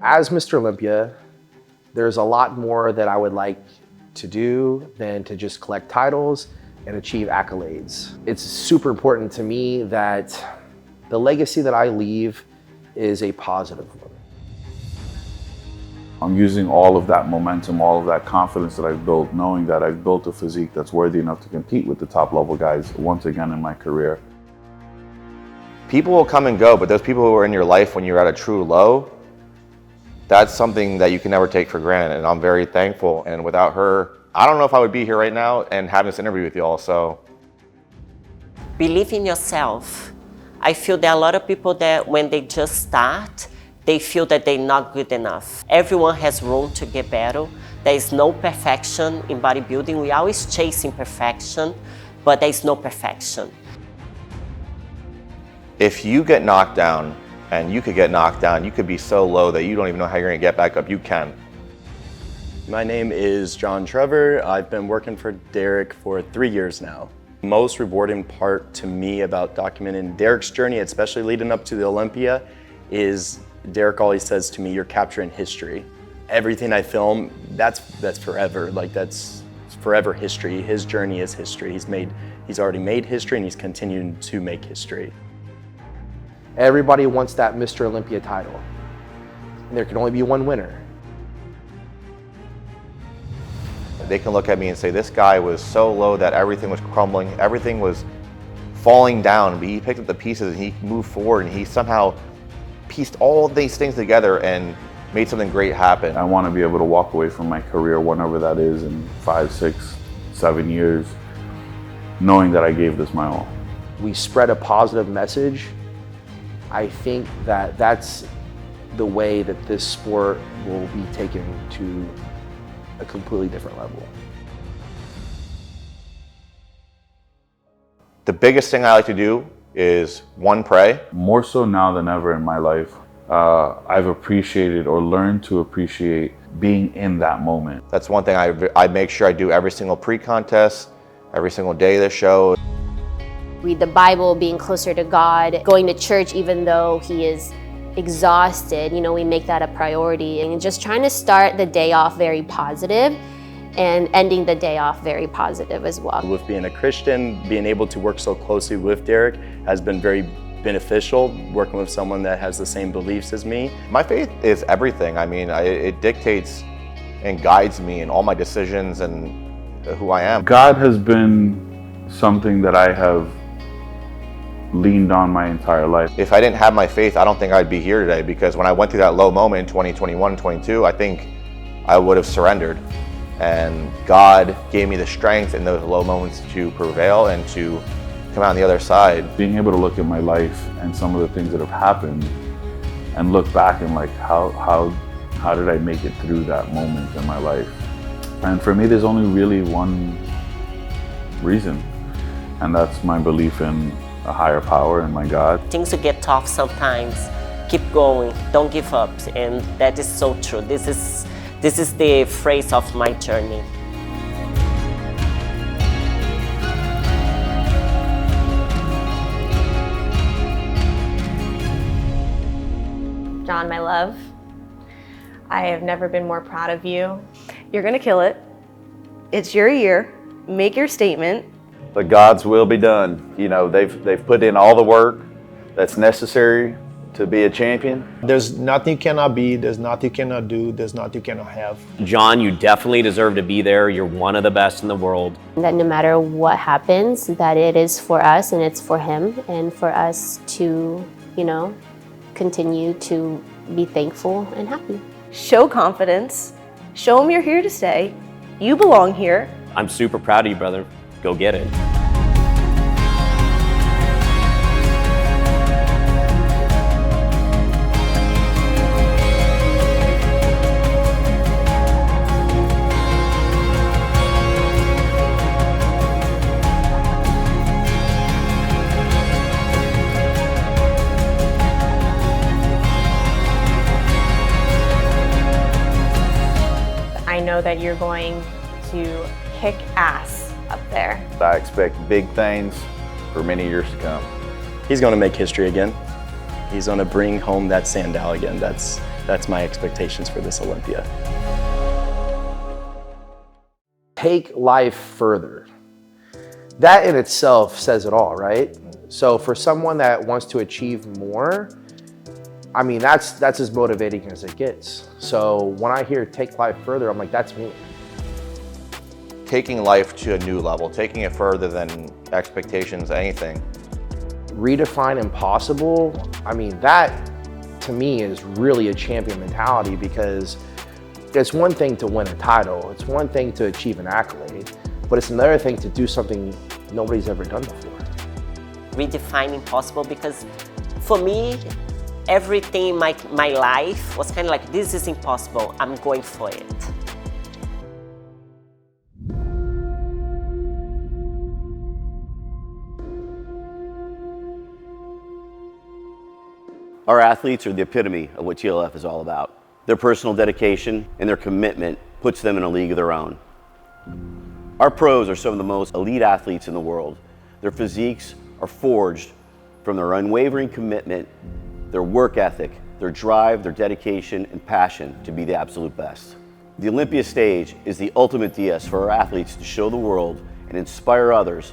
As Mr. Olympia, there's a lot more that I would like to do than to just collect titles and achieve accolades. It's super important to me that the legacy that I leave is a positive one. I'm using all of that momentum, all of that confidence that I've built, knowing that I've built a physique that's worthy enough to compete with the top level guys once again in my career. People will come and go, but those people who are in your life when you're at a true low, that's something that you can never take for granted, and I'm very thankful. And without her, I don't know if I would be here right now and having this interview with you all, so. Believe in yourself. I feel there are a lot of people that when they just start, they feel that they're not good enough. Everyone has room to get better. There is no perfection in bodybuilding. We're always chasing perfection, but there is no perfection. If you get knocked down, and you could get knocked down, you could be so low that you don't even know how you're gonna get back up, you can. My name is John Trevor. I've been working for Derek for 3 years now. Most rewarding part to me about documenting Derek's journey, especially leading up to the Olympia, is Derek always says to me, you're capturing history. Everything I film, that's forever. Like that's forever history. His journey is history. He's already made history and he's continuing to make history. Everybody wants that Mr. Olympia title, and there can only be one winner. They can look at me and say, this guy was so low that everything was crumbling, everything was falling down, but he picked up the pieces and he moved forward and he somehow pieced all these things together and made something great happen. I want to be able to walk away from my career, whenever that is, in 5, 6, 7 years, knowing that I gave this my all. We spread a positive message. I think that that's the way that this sport will be taken to a completely different level. The biggest thing I like to do is one, pray. More so now than ever in my life, I've appreciated or learned to appreciate being in that moment. That's one thing I make sure I do every single pre-contest, every single day of the show. Read the Bible, being closer to God, going to church even though he is exhausted, we make that a priority, and just trying to start the day off very positive and ending the day off very positive as well. With being a Christian, being able to work so closely with Derek has been very beneficial, working with someone that has the same beliefs as me. My faith is everything. I mean, it dictates and guides me in all my decisions and who I am. God has been something that I have leaned on my entire life. If I didn't have my faith, I don't think I'd be here today, because when I went through that low moment in 2021 and 22, I think I would have surrendered. And God gave me the strength in those low moments to prevail and to come out on the other side. Being able to look at my life and some of the things that have happened and look back and like, how did I make it through that moment in my life? And for me, there's only really one reason, and that's my belief in a higher power and my God. Things will get tough sometimes. Keep going, don't give up, and that is so true. This is the phrase of my journey. John, my love, I have never been more proud of you. You're gonna kill it. It's your year. Make your statement. But God's will be done. They've put in all the work that's necessary to be a champion. There's nothing you cannot be, there's nothing you cannot do, there's nothing you cannot have. John, you definitely deserve to be there. You're one of the best in the world. That no matter what happens, that it is for us and it's for him, and for us to, continue to be thankful and happy. Show confidence. Show him you're here to stay. You belong here. I'm super proud of you, brother. Go get it. I know that you're going to kick ass up there. I expect big things for many years to come. He's going to make history again. He's going to bring home that sandal again. That's That's my expectations for this Olympia. Take life further. That in itself says it all, right? So for someone that wants to achieve more, I mean, that's as motivating as it gets. So when I hear take life further, I'm like, that's me. Taking life to a new level, taking it further than expectations, anything. Redefine impossible. I mean, that to me is really a champion mentality, because it's one thing to win a title, it's one thing to achieve an accolade, but it's another thing to do something nobody's ever done before. Redefine impossible, because for me, everything in my life was kind of like, this is impossible, I'm going for it. Our athletes are the epitome of what TLF is all about. Their personal dedication and their commitment puts them in a league of their own. Our pros are some of the most elite athletes in the world. Their physiques are forged from their unwavering commitment, their work ethic, their drive, their dedication, and passion to be the absolute best. The Olympia stage is the ultimate DS for our athletes to show the world and inspire others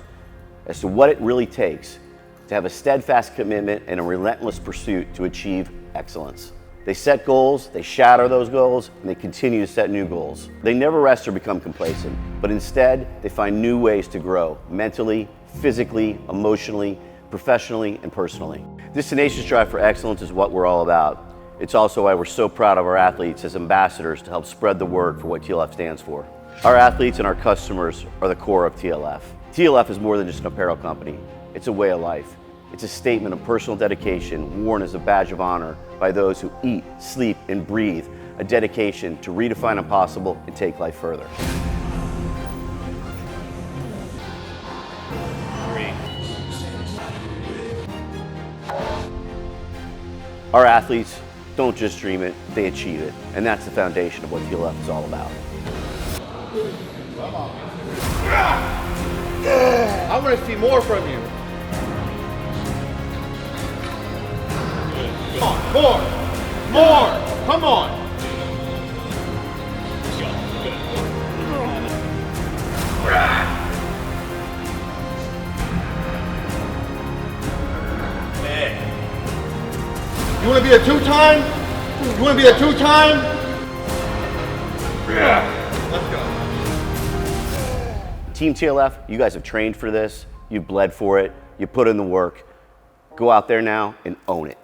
as to what it really takes to have a steadfast commitment and a relentless pursuit to achieve excellence. They set goals, they shatter those goals, and they continue to set new goals. They never rest or become complacent, but instead they find new ways to grow mentally, physically, emotionally, professionally, and personally. This tenacious drive for excellence is what we're all about. It's also why we're so proud of our athletes as ambassadors to help spread the word for what TLF stands for. Our athletes and our customers are the core of TLF. TLF is more than just an apparel company. It's a way of life. It's a statement of personal dedication worn as a badge of honor by those who eat, sleep, and breathe, a dedication to redefine impossible and take life further. Our athletes don't just dream it, they achieve it. And that's the foundation of what TLF is all about. I want to see more from you. Come on, more, come on. You want to be a two-time? You want to be a two-time? Yeah. Let's go. Team TLF, you guys have trained for this, you bled for it, you put in the work. Go out there now and own it.